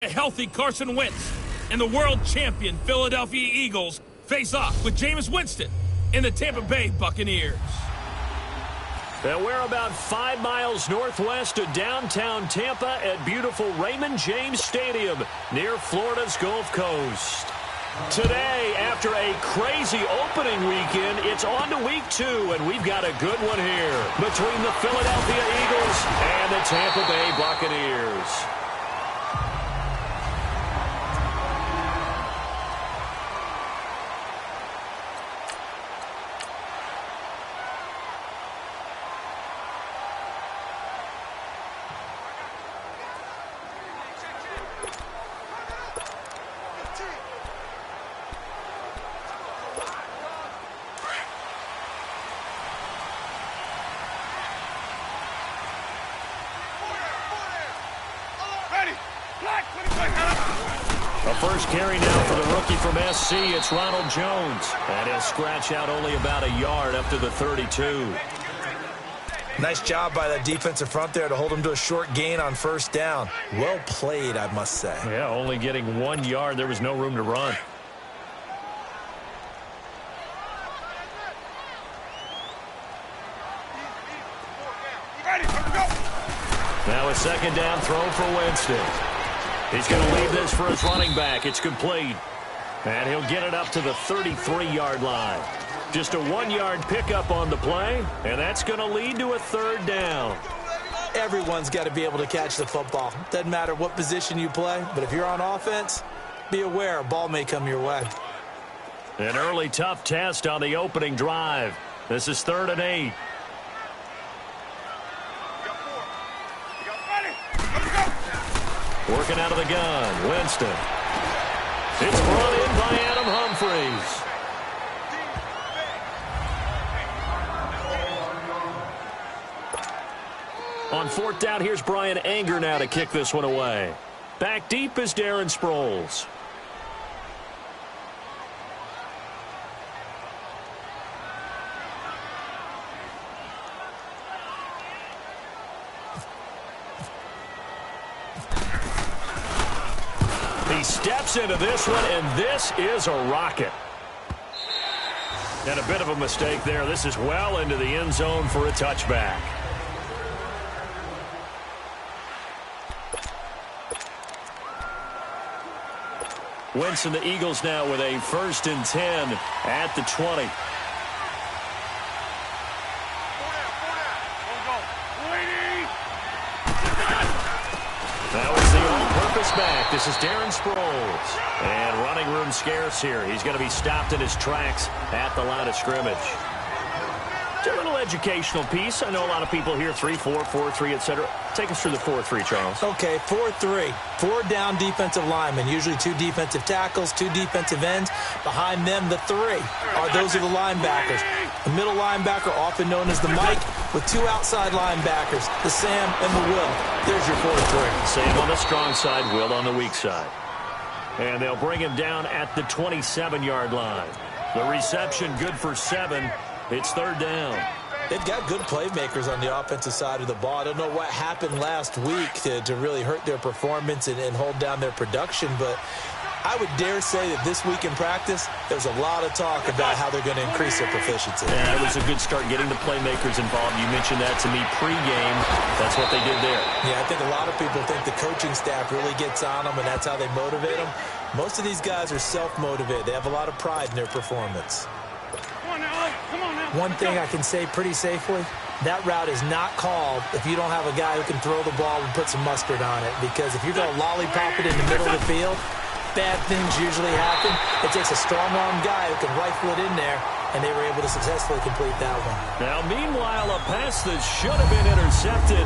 A healthy Carson Wentz and the world champion Philadelphia Eagles face off with Jameis Winston in the Tampa Bay Buccaneers. And we're about 5 miles northwest of downtown Tampa at beautiful Raymond James Stadium near Florida's Gulf Coast. Today, after a crazy opening weekend, it's on to week 2, and we've got a good one here between the Philadelphia Eagles and the Tampa Bay Buccaneers. A first carry now for the rookie from SC. It's Ronald Jones. And he'll scratch out only about a yard up to the 32. Nice job by that defensive front there to hold him to a short gain on first down. Well played, I must say. Yeah, only getting 1 yard. There was no room to run. Now a second down throw for Winston. He's going to leave this for his running back. It's complete. And he'll get it up to the 33-yard line. Just a 1-yard pickup on the play, and that's going to lead to a third down. Everyone's got to be able to catch the football. Doesn't matter what position you play, but if you're on offense, be aware a ball may come your way. An early tough test on the opening drive. This is 3rd and 8. Working out of the gun, Winston. It's brought in by Adam Humphries. On 4th down, here's Brian Anger now to kick this one away. Back deep is Darren Sproles. He steps into this one, and this is a rocket. And a bit of a mistake there. This is well into the end zone for a touchback. Winston, the Eagles now with a 1st and 10 at the 20. That was the all-purpose back. This is Darren Sproles. And running room scarce here. He's going to be stopped in his tracks at the line of scrimmage. It's a little educational piece. I know a lot of people hear 3-4, 4-3, etc. Take us through the 4-3, Charles. Okay, 4-3. 4 down defensive linemen, usually 2 defensive tackles, 2 defensive ends. Behind them, the 3 those are the linebackers. The middle linebacker, often known as the Mike, with 2 outside linebackers, the Sam and the Will. There's your 4-3. Sam on the strong side, Will on the weak side. And they'll bring him down at the 27-yard line. The reception good for 7. It's 3rd down. They've got good playmakers on the offensive side of the ball. I don't know what happened last week to really hurt their performance and hold down their production, but I would dare say that this week in practice, there's a lot of talk about how they're going to increase their proficiency. Yeah, it was a good start getting the playmakers involved. You mentioned that to me pregame. That's what they did there. Yeah, I think a lot of people think the coaching staff really gets on them, and that's how they motivate them. Most of these guys are self-motivated. They have a lot of pride in their performance. One thing I can say pretty safely, that route is not called if you don't have a guy who can throw the ball and put some mustard on it. Because if you're going to lollipop it in the middle of the field, bad things usually happen. It takes a strong-arm guy who can rifle it in there, and they were able to successfully complete that one. Now, meanwhile, a pass that should have been intercepted,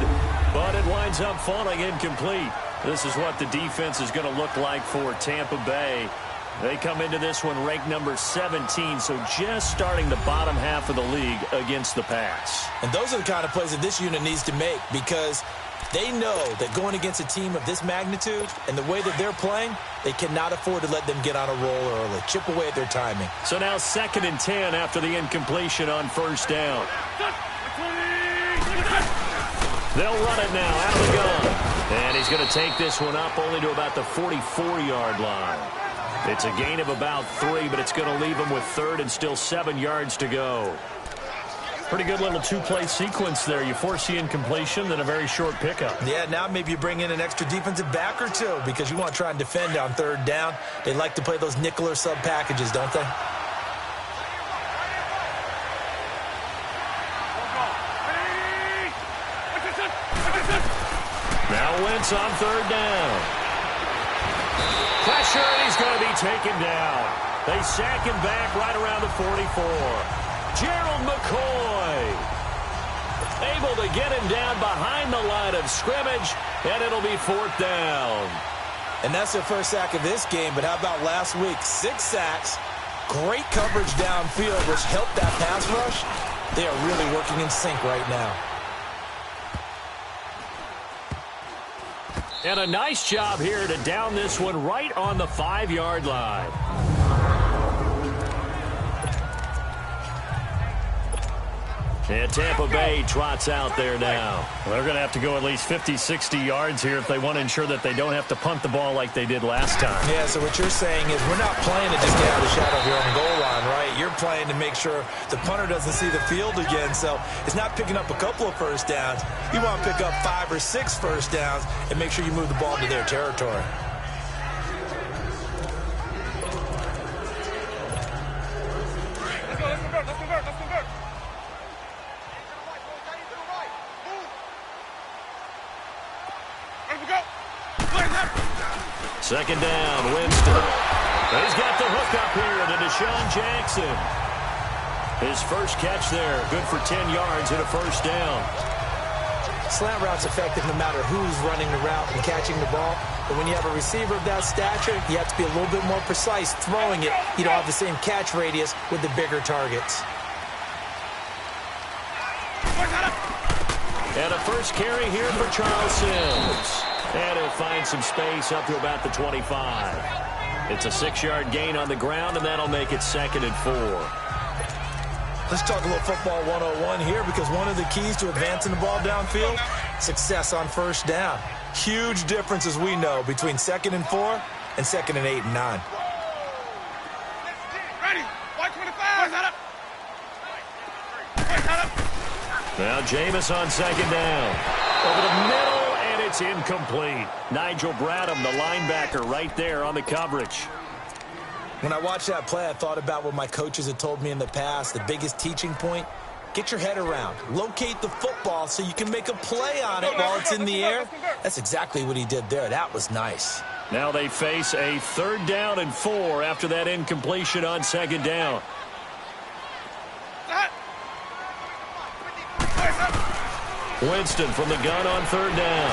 but it winds up falling incomplete. This is what the defense is going to look like for Tampa Bay. They come into this one ranked number 17, so just starting the bottom half of the league against the pass. And those are the kind of plays that this unit needs to make, because they know that going against a team of this magnitude and the way that they're playing, they cannot afford to let them get on a roll early. Chip away at their timing. So now 2nd and 10 after the incompletion on 1st down. They'll run it now out of the gun. And he's going to take this one up only to about the 44-yard line. It's a gain of about 3, but it's going to leave him with 3rd and still 7 yards to go. Pretty good little two-play sequence there. You force the incompletion, then a very short pickup. Yeah, now maybe you bring in an extra defensive back or two because you want to try and defend on 3rd down. They like to play those nickel or sub packages, don't they? Now Wentz on 3rd down. Pressure, and he's going to be taken down. They sack him back right around the 44. Gerald McCoy able to get him down behind the line of scrimmage, and it'll be 4th down. And that's their first sack of this game, but how about last week? 6 sacks, great coverage downfield, which helped that pass rush. They are really working in sync right now. And a nice job here to down this one right on the 5-yard line. And Tampa Bay trots out there now. Well, they're going to have to go at least 50, 60 yards here if they want to ensure that they don't have to punt the ball like they did last time. Yeah, so what you're saying is we're not playing to just get out of the shadow of your own goal line, right? You're playing to make sure the punter doesn't see the field again. So it's not picking up a couple of first downs. You want to pick up 5 or 6 first downs and make sure you move the ball to their territory. Second down, Winston. He's got the hook up here to Deshaun Jackson. His first catch there, good for 10 yards and a first down. Slant route's effective no matter who's running the route and catching the ball. But when you have a receiver of that stature, you have to be a little bit more precise throwing it. You don't have the same catch radius with the bigger targets. And a first carry here for Charles Sims. And he'll find some space up to about the 25. It's a 6-yard gain on the ground, and that'll make it 2nd and 4. Let's talk a little football 101 here, because one of the keys to advancing the ball downfield, success on first down. Huge difference, as we know, between 2nd and 4 and 2nd and 8 and 9. Ready, 125. Now Jameis on 2nd down. Over the middle, and it's incomplete. Nigel Bradham, the linebacker, right there on the coverage. When I watched that play, I thought about what my coaches had told me in the past. The biggest teaching point, get your head around. Locate the football so you can make a play on it while it's in the air. That's exactly what he did there. That was nice. Now they face a 3rd down and 4 after that incompletion on 2nd down. Winston from the gun on 3rd down.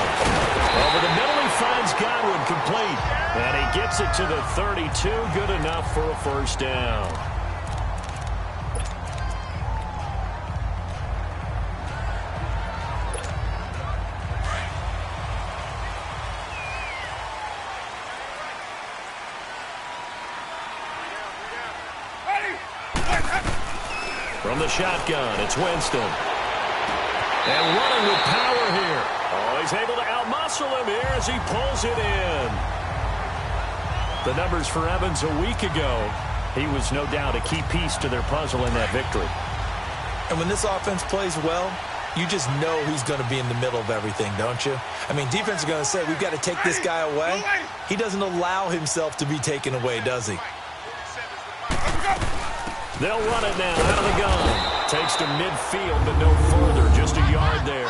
Over the middle, he finds Godwin complete. And he gets it to the 32. Good enough for a first down. From the shotgun, it's Winston. And running with power here. Oh, he's able to outmuscle him here as he pulls it in. The numbers for Evans a week ago. He was no doubt a key piece to their puzzle in that victory. And when this offense plays well, you just know he's going to be in the middle of everything, don't you? I mean, defense is going to say, we've got to take this guy away. He doesn't allow himself to be taken away, does he? They'll run it now out of the gun. Takes to midfield, but no further. Just a yard there.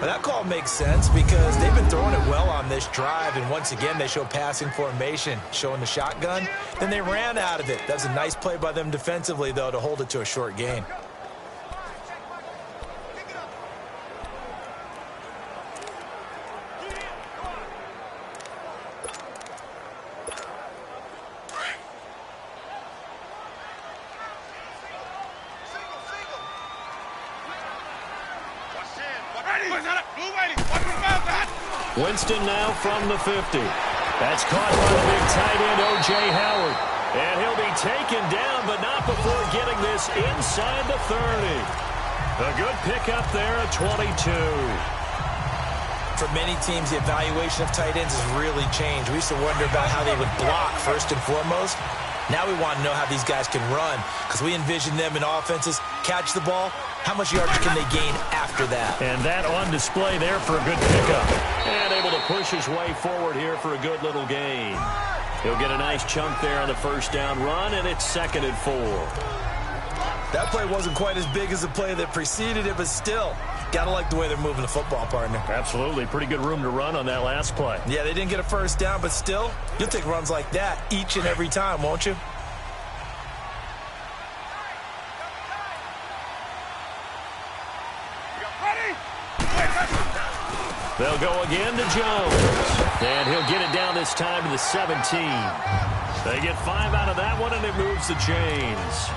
Well, that call makes sense because they've been throwing it well on this drive, and once again, they show passing formation, showing the shotgun. Then they ran out of it. That was a nice play by them defensively, though, to hold it to a short gain. Winston now from the 50. That's caught by the big tight end, O.J. Howard. And he'll be taken down, but not before getting this inside the 30. A good pickup there at 22. for many teams, the evaluation of tight ends has really changed. We used to wonder about how they would block first and foremost. Now we want to know how these guys can run, because we envision them in offenses, catch the ball, how much yardage can they gain after that? And that on display there for a good pickup. And able to push his way forward here for a good little gain. He'll get a nice chunk there on the first down run, and it's 2nd and 4. That play wasn't quite as big as the play that preceded it, but still, gotta like the way they're moving the football, partner. Absolutely. Pretty good room to run on that last play. Yeah, they didn't get a first down, but still, you'll take runs like that each and every time, won't you? They'll go again to Jones. And he'll get it down this time to the 17. They get 5 out of that one, and it moves the chains.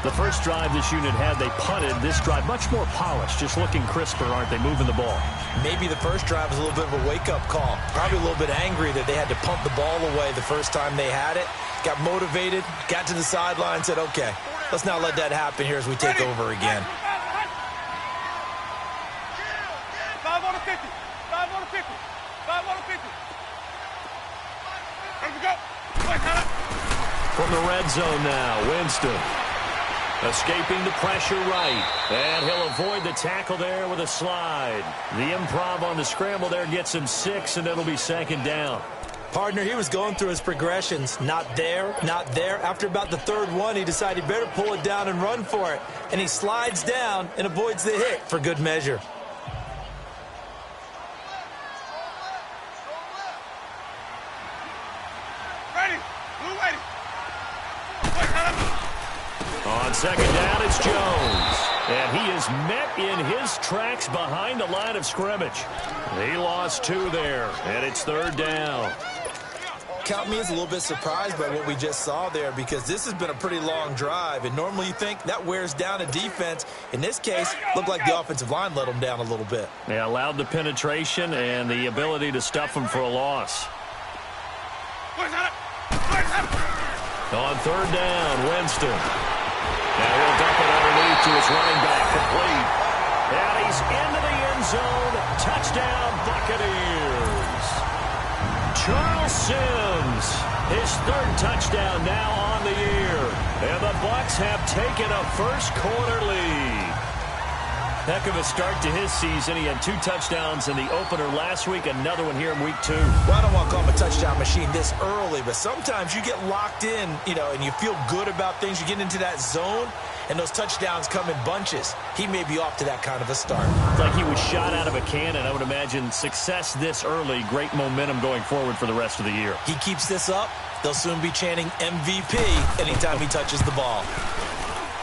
The first drive this unit had, they punted. This drive, much more polished, just looking crisper, aren't they, moving the ball? Maybe the first drive was a little bit of a wake-up call. Probably a little bit angry that they had to punt the ball away the first time they had it. Got motivated, got to the sideline, said, okay, let's not let that happen here as we take over again. 5 on the 50. 5 on the 50. 5 on the 50. Here we go. From the red zone now, Winston. Escaping the pressure right. And he'll avoid the tackle there with a slide. The improv on the scramble there gets him 6, and it'll be 2nd down. Partner, he was going through his progressions. Not there, not there. After about the 3rd one, he decided he better pull it down and run for it. And he slides down and avoids the hit for good measure. On 2nd down, it's Jones. And he is met in his tracks behind the line of scrimmage. He lost 2 there, and it's 3rd down. Count me as a little bit surprised by what we just saw there, because this has been a pretty long drive, and normally you think that wears down a defense. In this case, looked like the offensive line let them down a little bit. They allowed the penetration and the ability to stuff them for a loss. On 3rd down, Winston. Now he'll dump it underneath to his running back, complete. And he's into the end zone. Touchdown, Buccaneers. Charles Sims, his 3rd touchdown now on the year. And the Bucs have taken a first-quarter lead. Heck of a start to his season. He had 2 touchdowns in the opener last week, another one here in week 2. Well, I don't want to call him a touchdown machine this early, but sometimes you get locked in, and you feel good about things. You get into that zone, and those touchdowns come in bunches. He may be off to that kind of a start. It's like he was shot out of a cannon. I would imagine success this early, great momentum going forward for the rest of the year. He keeps this up, they'll soon be chanting MVP anytime he touches the ball.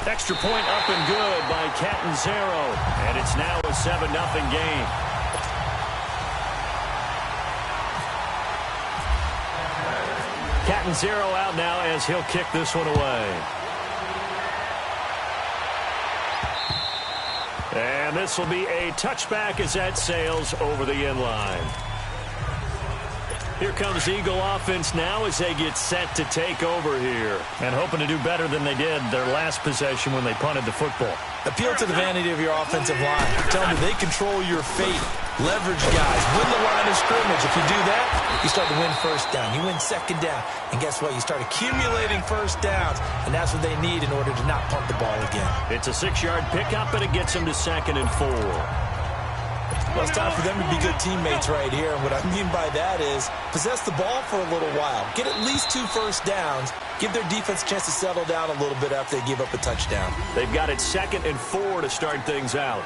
Extra point up and good by Catanzaro. And it's now a 7-0 game. Catanzaro out now as he'll kick this one away. And this will be a touchback as that sails over the end line. Here comes Eagle offense now as they get set to take over here. And hoping to do better than they did their last possession when they punted the football. Appeal to the vanity of your offensive line. Tell them they control your fate. Leverage guys. Win the line of scrimmage. If you do that, you start to win first down. You win 2nd down. And guess what? You start accumulating first downs. And that's what they need in order to not punt the ball again. It's a 6-yard pickup, and it gets them to 2nd and 4. Well, it's time for them to be good teammates right here. And what I mean by that is possess the ball for a little while. Get at least 2 first downs. Give their defense a chance to settle down a little bit after they give up a touchdown. They've got it 2nd and 4 to start things out.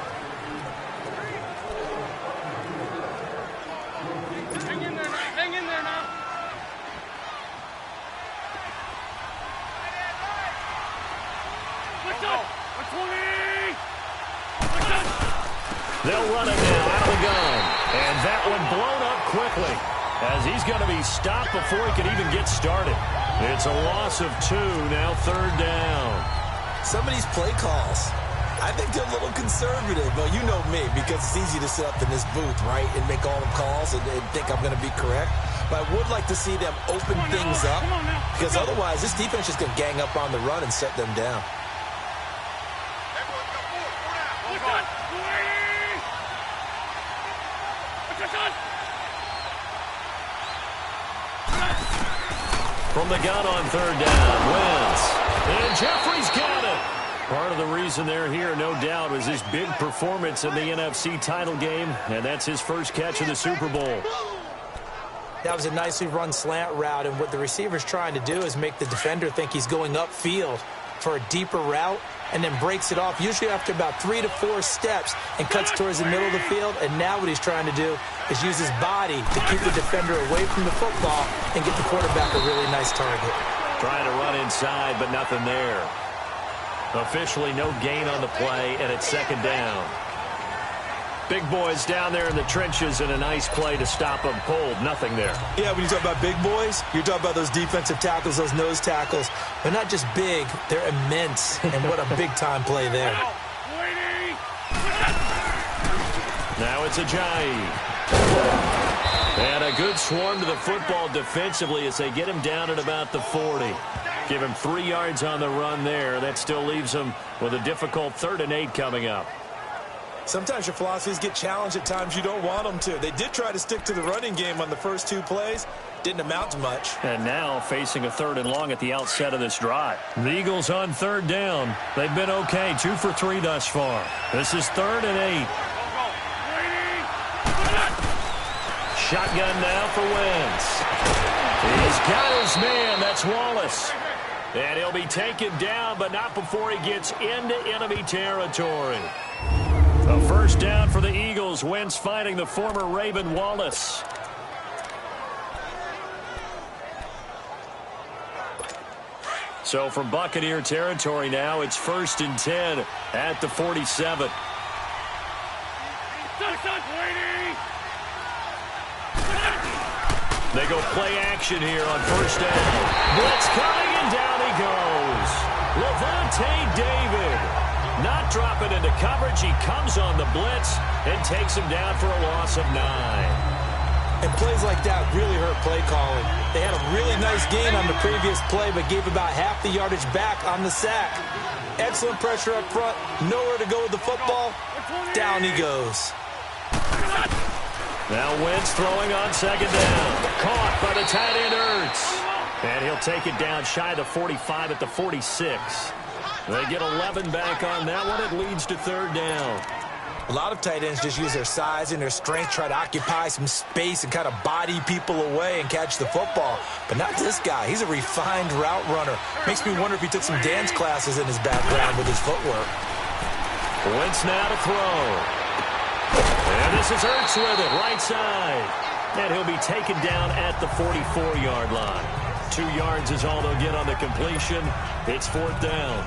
Hang in there now. Hang in there now. Let's go. 20. They'll run it now out of the gun. And that one blown up quickly as he's going to be stopped before he can even get started. It's a loss of 2, now 3rd down. Some of these play calls, I think they're a little conservative. But you know me, because it's easy to sit up in this booth, right, and make all the calls and think I'm going to be correct. But I would like to see them open things up, because otherwise this defense is going to gang up on the run and set them down. Let's go. From the gun on third down, Wentz. And Jeffrey's got it. Part of the reason they're here, no doubt, was his big performance in the NFC title game, and that's his first catch of the Super Bowl. That was a nicely run slant route, and what the receiver's trying to do is make the defender think he's going upfield for a deeper route, and then breaks it off, usually after about 3 to 4 steps, and cuts towards the middle of the field. And now what he's trying to do is use his body to keep the defender away from the football and get the quarterback a really nice target. Trying to run inside, but nothing there. Officially no gain on the play, and it's second down. Big boys down there in the trenches, and a nice play to stop them cold. Nothing there. Yeah, when you talk about big boys, you're talking about those defensive tackles, those nose tackles. They're not just big, they're immense. And what a big-time play there. Now it's Ajayi. And a good swarm to the football defensively as they get him down at about the 40. Give him 3 yards on the run there. That still leaves him with a difficult 3rd and 8 coming up. Sometimes your philosophies get challenged at times you don't want them to. They did try to stick to the running game on the first 2 plays. Didn't amount to much. And now facing a 3rd and long at the outset of this drive. The Eagles on 3rd down. They've been okay, 2 for 3 thus far. This is 3rd and 8. Shotgun now for Wentz. He's got his man. That's Wallace. And he'll be taken down, but not before he gets into enemy territory. A first down for the Eagles. Wentz fighting the former Raven Wallace. So from Buccaneer territory now, it's 1st and 10 at the 47. They go play action here on 1st down. Blitz coming, and down he goes. Levante David. Not dropping into coverage. He comes on the blitz and takes him down for a loss of 9. And plays like that really hurt play calling. They had a really nice gain on the previous play, but gave about half the yardage back on the sack. Excellent pressure up front. Nowhere to go with the football. Down he goes. Now Wentz throwing on 2nd down. Caught by the tight end Ertz. And he'll take it down shy of the 45 at the 46. They get 11 back on that one. It leads to 3rd down. A lot of tight ends just use their size and their strength, try to occupy some space and kind of body people away and catch the football. But not this guy. He's a refined route runner. Makes me wonder if he took some dance classes in his background with his footwork. Wentz now to throw. And this is Ertz with it, right side. And he'll be taken down at the 44-yard line. 2 yards is all they'll get on the completion. It's 4th down.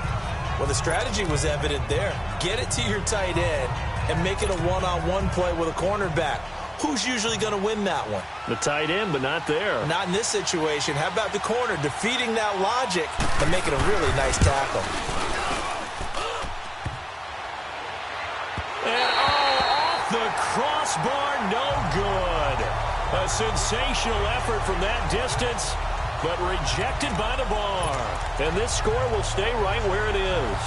Well, the strategy was evident there. Get it to your tight end and make it a one-on-one play with a cornerback. Who's usually going to win that one? The tight end, but not there. Not in this situation. How about the corner defeating that logic and making a really nice tackle? And off the crossbar, no good. A sensational effort from that distance, but rejected by the bar. And this score will stay right where it is.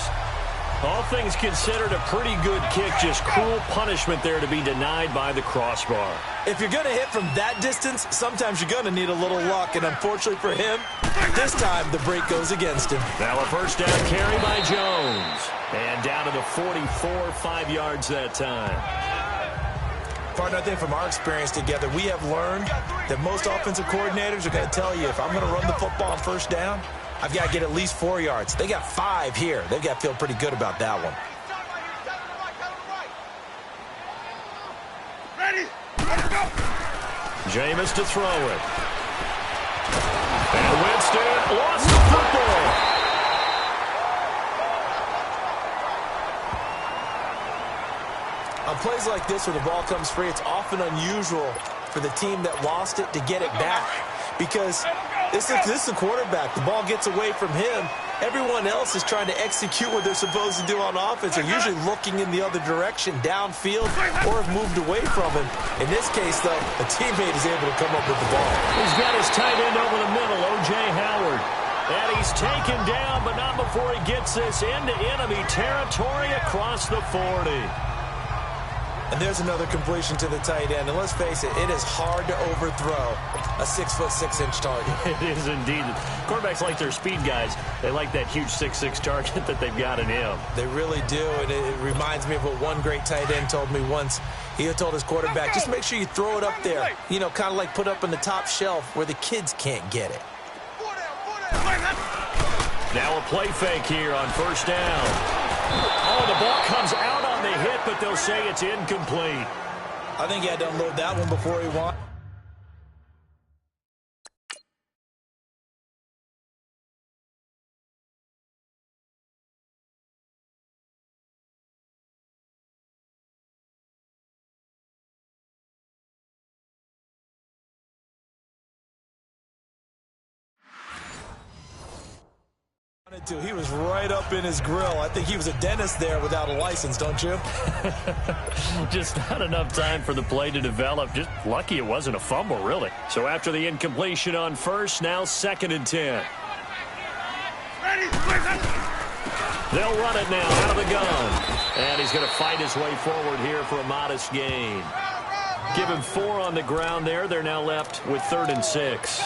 All things considered, a pretty good kick. Just cruel punishment there to be denied by the crossbar. If you're going to hit from that distance, sometimes you're going to need a little luck. And unfortunately for him, this time the break goes against him. Now a first down carry by Jones. And down to the 44, 5 yards that time. Partner, I think from our experience together, we have learned that most offensive coordinators are going to tell you, if I'm going to run the football on 1st down, I've got to get at least 4 yards. They got 5 here. They've got to feel pretty good about that one. Ready? Let's go. Jameis to throw it. And Winston lost the football. On plays like this where the ball comes free, it's often unusual for the team that lost it to get it back. Because this is the quarterback. The ball gets away from him. Everyone else is trying to execute what they're supposed to do on offense. They're usually looking in the other direction, downfield, or have moved away from him. In this case, though, a teammate is able to come up with the ball. He's got his tight end over the middle, O.J. Howard. And he's taken down, but not before he gets this into enemy territory across the 40. And there's another completion to the tight end. And let's face it, it is hard to overthrow a 6'6" target. It is indeed. Quarterbacks like their speed guys. They like that huge 6'6" target that they've got in him. They really do, and it reminds me of what one great tight end told me once. He had told his quarterback, just make sure you throw it up there. You know, kind of like put up on the top shelf where the kids can't get it. Now a play fake here on first down. Oh, the ball comes out on the hit, but they'll say it's incomplete. I think he had to unload that one before he won. He was right up in his grill. I think he was a dentist there without a license, don't you? Just not enough time for the play to develop. Just lucky it wasn't a fumble, really. So after the incompletion on first, now 2nd and 10. They'll run it now out of the gun. And he's going to fight his way forward here for a modest gain. Give him 4 on the ground there. They're now left with 3rd and 6.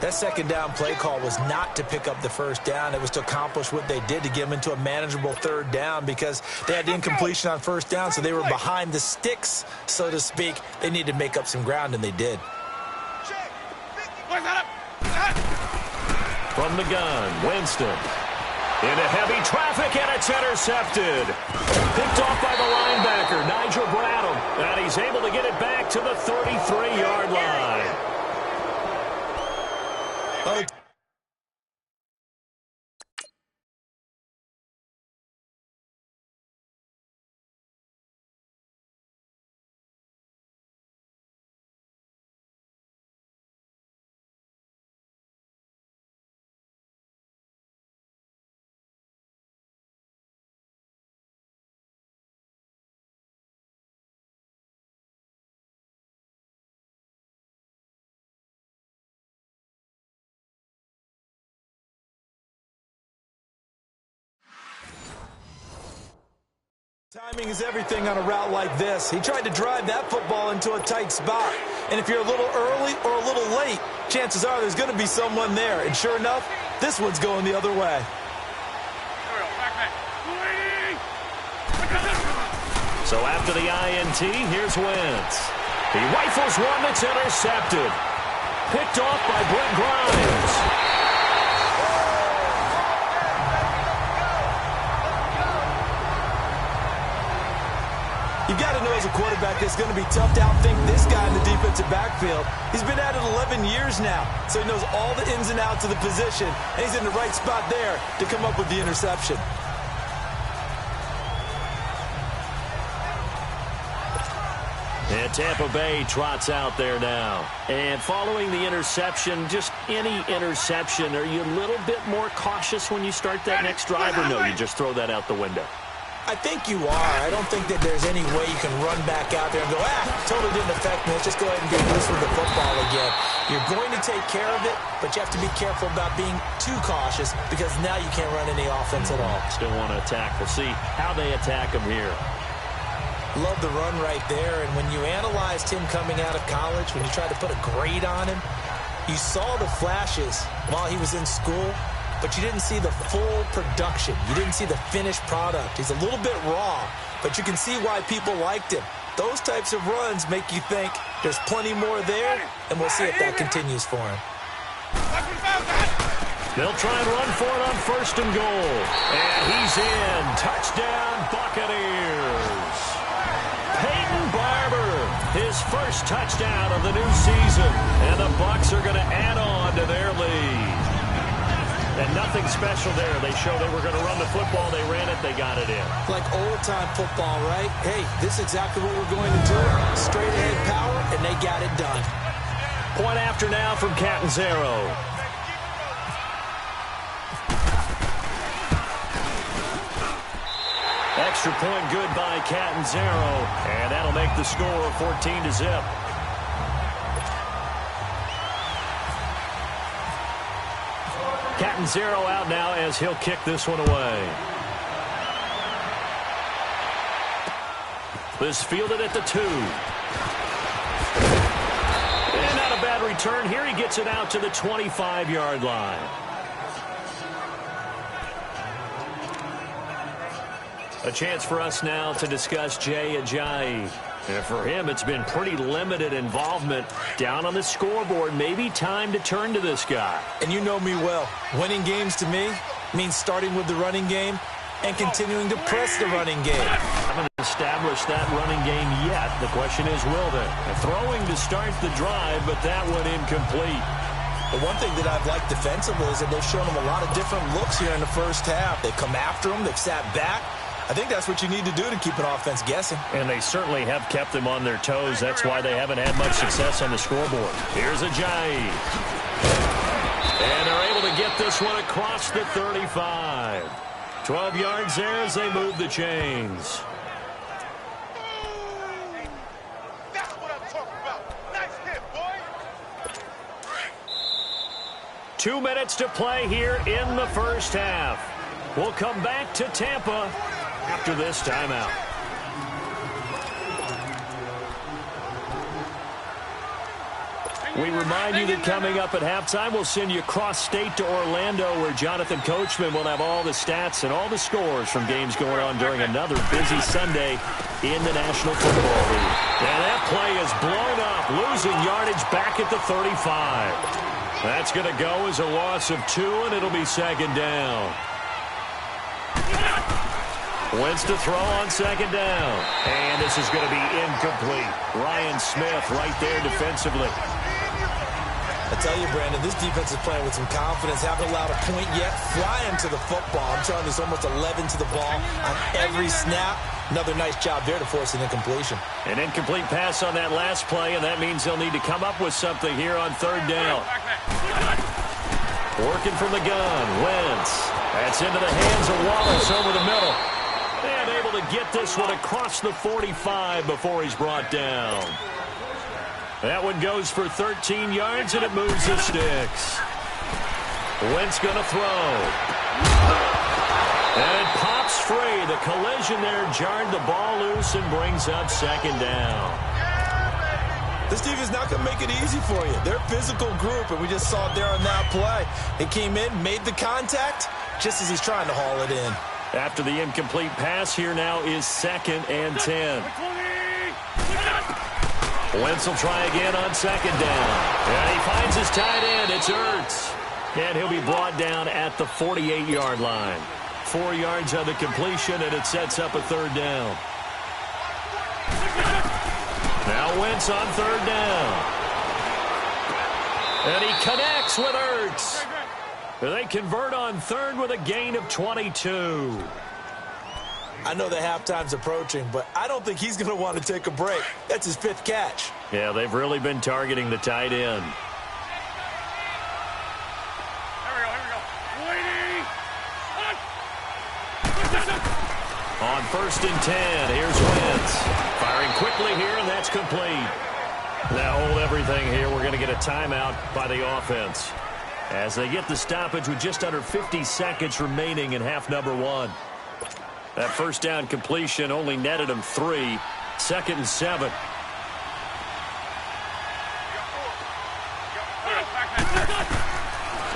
That second down play call was not to pick up the first down. It was to accomplish what they did, to get them into a manageable 3rd down, because they had the incompletion on first down, so they were behind the sticks, so to speak. They needed to make up some ground, and they did. From the gun, Winston. Into heavy traffic, and it's intercepted. Picked off by the linebacker, Nigel Bradham. And he's able to get it back to the 33-yard line. Oh. Timing is everything on a route like this. He tried to drive that football into a tight spot. And if you're a little early or a little late, chances are there's going to be someone there. And sure enough, this one's going the other way. So after the INT, here's Wentz. He rifles one that's intercepted. Picked off by Brent Grimes. You've got to know as a quarterback it's going to be tough to outthink this guy in the defensive backfield. He's been at it 11 years now, so he knows all the ins and outs of the position, and he's in the right spot there to come up with the interception. And Tampa Bay trots out there now. And following the interception, just any interception, are you a little bit more cautious when you start that next drive, or no, you just throw that out the window? I think you are. I don't think that there's any way you can run back out there and go, totally didn't affect me. Let's just go ahead and get loose with the football again. You're going to take care of it, but you have to be careful about being too cautious, because now you can't run any offense at all. Still want to attack. We'll see how they attack him here. Love the run right there, and when you analyzed him coming out of college, when you tried to put a grade on him, you saw the flashes while he was in school, but you didn't see the full production. You didn't see the finished product. He's a little bit raw, but you can see why people liked him. Those types of runs make you think there's plenty more there, and we'll see if that continues for him. They'll try and run for it on 1st and goal. And he's in. Touchdown, Buccaneers. Peyton Barber, his first touchdown of the new season. And the Bucs are going to add on to their lead. And nothing special there. They showed they were going to run the football. They ran it. They got it in. Like old-time football, right? Hey, this is exactly what we're going to do. Straight ahead power, and they got it done. Point after now from Catanzaro. Extra point good by Catanzaro. And that'll make the score 14-0. Catanzaro out now as he'll kick this one away. This fielded at the 2. And not a bad return here. He gets it out to the 25-yard line. A chance for us now to discuss Jay Ajayi. And for him, it's been pretty limited involvement down on the scoreboard. Maybe time to turn to this guy. And you know me well. Winning games to me means starting with the running game and continuing to press the running game. Haven't established that running game yet. The question is, will they? Throwing to start the drive, but that one incomplete. The one thing that I've liked defensively is that they've shown them a lot of different looks here in the first half. They come after them. They've sat back. I think that's what you need to do to keep an offense guessing. And they certainly have kept them on their toes. That's why they haven't had much success on the scoreboard. Here's Ajayi. And they're able to get this one across the 35. 12 yards there as they move the chains. That's what I'm talking about. Nice hit, boy. 2 minutes to play here in the first half. We'll come back to Tampa after this timeout. We remind you that coming up at halftime, we'll send you cross-state to Orlando, where Jonathan Coachman will have all the stats and all the scores from games going on during another busy Sunday in the National Football League. And that play is blown up, losing yardage back at the 35. That's going to go as a loss of 2, and it'll be second down. Wentz to throw on second down. And this is going to be incomplete. Ryan Smith right there defensively. I tell you, Brandon, this defense is playing with some confidence. Haven't allowed a point yet. Flying to the football. I'm telling you, there's almost 11 to the ball on every snap. Another nice job there to force an incompletion. An incomplete pass on that last play, and that means they'll need to come up with something here on third down. Working from the gun, Wentz. That's into the hands of Wallace over the middle. And able to get this one across the 45 before he's brought down. That one goes for 13 yards, and it moves the sticks. Wentz going to throw. And it pops free. The collision there jarred the ball loose and brings up second down. This defense is not going to make it easy for you. They're a physical group, and we just saw it there on that play. He came in, made the contact, just as he's trying to haul it in. After the incomplete pass, here now is 2nd and 10. Wentz will try again on second down. And he finds his tight end. It's Ertz. And he'll be brought down at the 48-yard line. 4 yards on the completion, and it sets up a third down. Now Wentz on third down. And he connects with Ertz. They convert on third with a gain of 22. I know the halftime's approaching, but I don't think he's going to want to take a break. That's his 5th catch. Yeah, they've really been targeting the tight end. Here we go. Waiting. On 1st and 10, here's Wentz. Firing quickly here, and that's complete. Now hold everything here. We're going to get a timeout by the offense, as they get the stoppage with just under 50 seconds remaining in half number 1. That first down completion only netted him 3. 2nd and 7.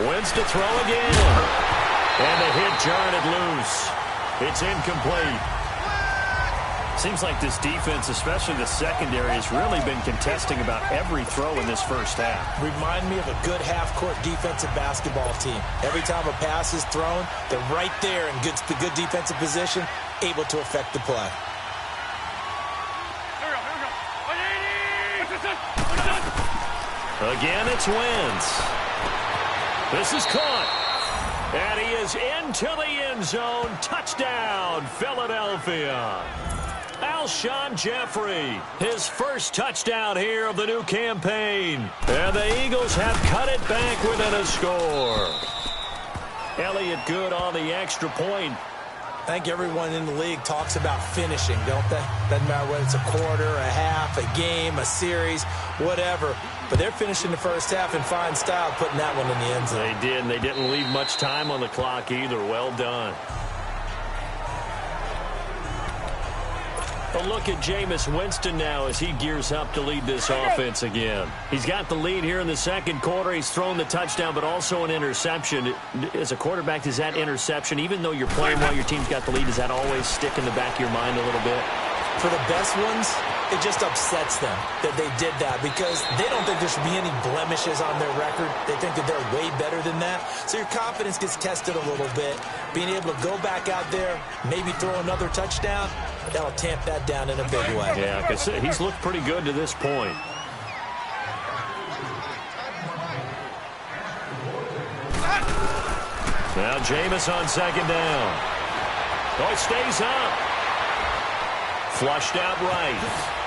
Wentz to throw again. And the hit jarred it loose. It's incomplete. Seems like this defense, especially the secondary, has really been contesting about every throw in this first half. Remind me of a good half-court defensive basketball team. Every time a pass is thrown, they're right there in good defensive position, able to affect the play. Here we go. Again, it's Wentz. This is caught. And he is into the end zone. Touchdown, Philadelphia. Alshon Jeffrey, his first touchdown here of the new campaign. And the Eagles have cut it back within a score. Elliott good on the extra point. I think everyone in the league talks about finishing, don't they? Doesn't matter whether it's a quarter, a half, a game, a series, whatever. But they're finishing the first half in fine style, putting that one in the end zone. They did, and they didn't leave much time on the clock either. Well done. A look at Jameis Winston now as he gears up to lead this offense again. He's got the lead here in the second quarter. He's thrown the touchdown, but also an interception. As a quarterback, does that interception, even though you're playing while your team's got the lead, does that always stick in the back of your mind a little bit? For the best ones, it just upsets them that they did that because they don't think there should be any blemishes on their record. They think that they're way better than that. So your confidence gets tested a little bit. Being able to go back out there, maybe throw another touchdown, that'll tamp that down in a big way. Yeah, because he's looked pretty good to this point. Now Jameis on second down. Oh, it stays up. Flushed out right.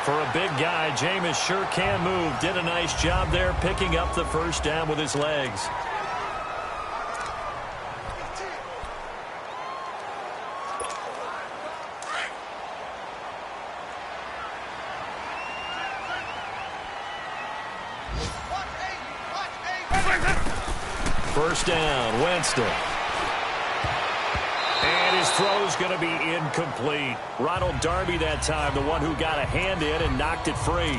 For a big guy, Jameis sure can move. Did a nice job there picking up the first down with his legs. First down, Winston. And his throw's going to be incomplete. Ronald Darby that time, the one who got a hand in and knocked it free.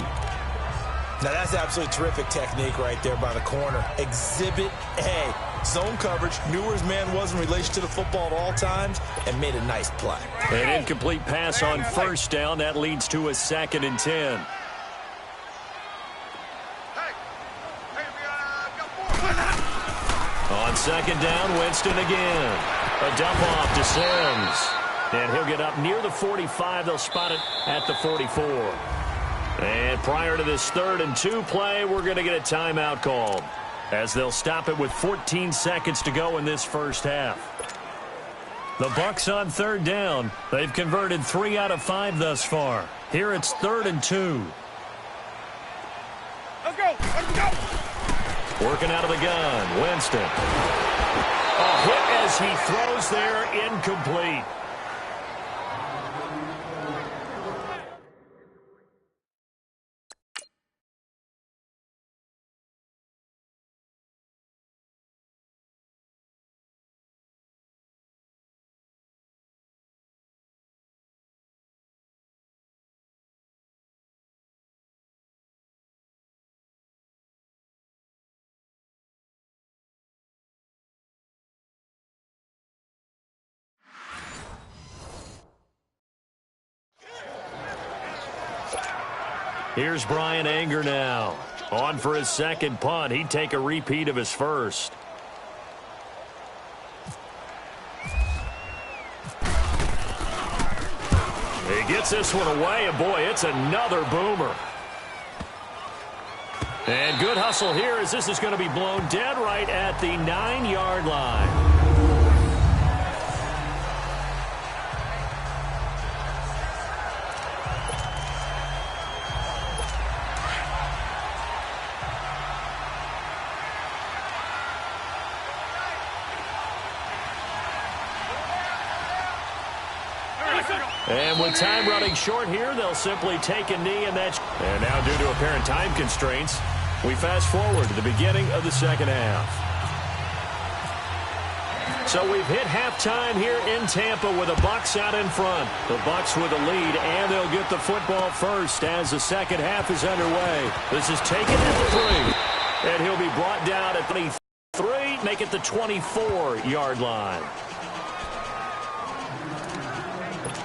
Now that's absolutely terrific technique right there by the corner. Exhibit A. Zone coverage, knew where his man was in relation to the football at all times, and made a nice play. An incomplete pass on first down. That leads to a 2nd and 10. On second down, Winston again. A dump off to Sims. And he'll get up near the 45. They'll spot it at the 44. And prior to this 3rd and 2 play, we're going to get a timeout called, as they'll stop it with 14 seconds to go in this first half. The Bucs on 3rd down. They've converted 3 out of 5 thus far. Here it's 3rd and 2. Let's go. Let's go. Working out of the gun, Winston. A hit as he throws there, incomplete. Here's Brian Anger now. On for his 2nd punt. He'd take a repeat of his first. He gets this one away, and boy, it's another boomer. And good hustle here as this is going to be blown dead right at the 9-yard line. And with time running short here, they'll simply take a knee, and now due to apparent time constraints, we fast forward to the beginning of the 2nd half. So we've hit halftime here in Tampa with the Bucs out in front. The Bucs with the lead, and they'll get the football first as the 2nd half is underway. This is taken at the 3, and he'll be brought down at 23, make it the 24-yard line.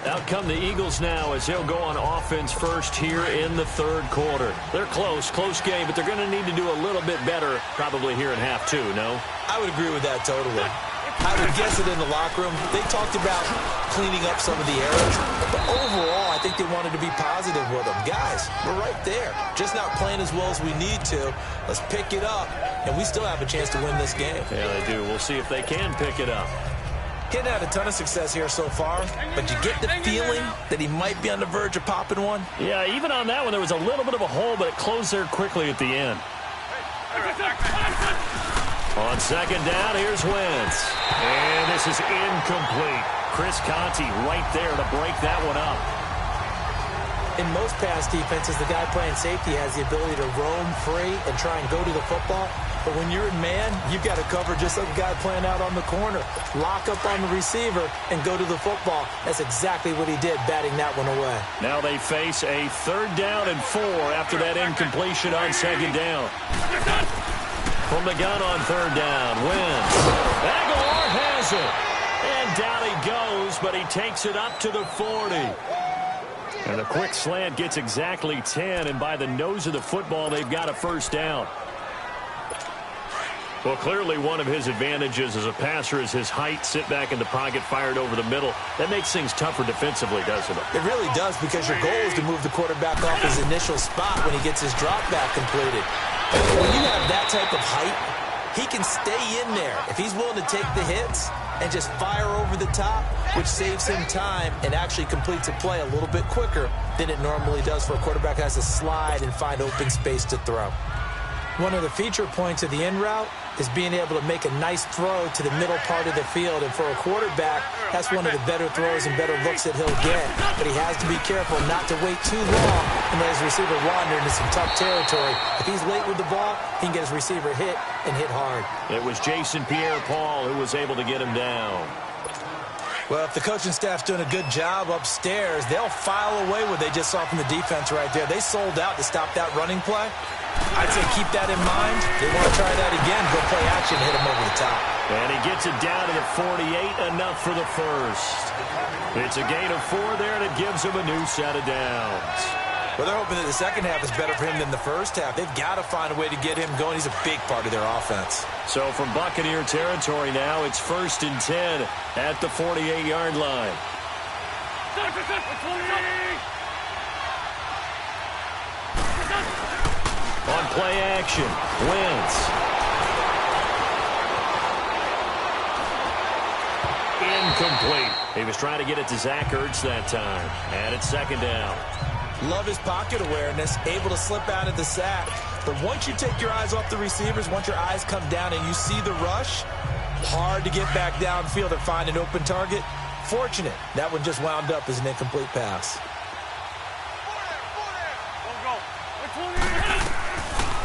Out come the Eagles now as they'll go on offense first here in the 3rd quarter. They're close game, but they're going to need to do a little bit better probably here in half 2, no? I would agree with that totally. I would guess it in the locker room. They talked about cleaning up some of the errors, but overall, I think they wanted to be positive with them. Guys, we're right there. Just not playing as well as we need to. Let's pick it up, and we still have a chance to win this game. Yeah, they do. We'll see if they can pick it up. Getting had a ton of success here so far, but you get the feeling that he might be on the verge of popping one. Yeah, even on that one, there was a little bit of a hole, but it closed there quickly at the end. On second down, here's Wentz. And this is incomplete. Chris Conte right there to break that one up. In most pass defenses, the guy playing safety has the ability to roam free and try and go to the football. But when you're in man, you've got to cover just like a guy playing out on the corner. Lock up on the receiver and go to the football. That's exactly what he did, batting that one away. Now they face a 3rd down and 4 after that incompletion on 2nd down. From the gun on 3rd down, Wentz. Aguilar has it. And down he goes, but he takes it up to the 40. And the quick slant gets exactly 10, and by the nose of the football, they've got a 1st down. Well, clearly one of his advantages as a passer is his height, sit back in the pocket, fired over the middle. That makes things tougher defensively, doesn't it? It really does, because your goal is to move the quarterback off his initial spot when he gets his drop back completed. When you have that type of height, he can stay in there if he's willing to take the hits and just fire over the top, which saves him time and actually completes a play a little bit quicker than it normally does for a quarterback who has to slide and find open space to throw. One of the feature points of the in route is being able to make a nice throw to the middle part of the field. And for a quarterback, that's one of the better throws and better looks that he'll get. But he has to be careful not to wait too long and let his receiver wander into some tough territory. If he's late with the ball, he can get his receiver hit and hit hard. It was Jason Pierre-Paul who was able to get him down. Well, if the coaching staff's doing a good job upstairs, they'll file away what they just saw from the defense right there. They sold out to stop that running play. I'd say keep that in mind. They want to try that again. Go play action, hit him over the top. And he gets it down to the 48, enough for the 1st. It's a gain of 4 there, and it gives him a new set of downs. Well, they're hoping that the second half is better for him than the first half. They've got to find a way to get him going. He's a big part of their offense. So from Buccaneer territory now, it's 1st and 10 at the 48-yard line. On play action, Wentz. Incomplete. He was trying to get it to Zach Ertz that time. And it's 2nd down. Love his pocket awareness, able to slip out of the sack. But once you take your eyes off the receivers, once your eyes come down and you see the rush, hard to get back downfield and find an open target. Fortunate, that one just wound up as an incomplete pass.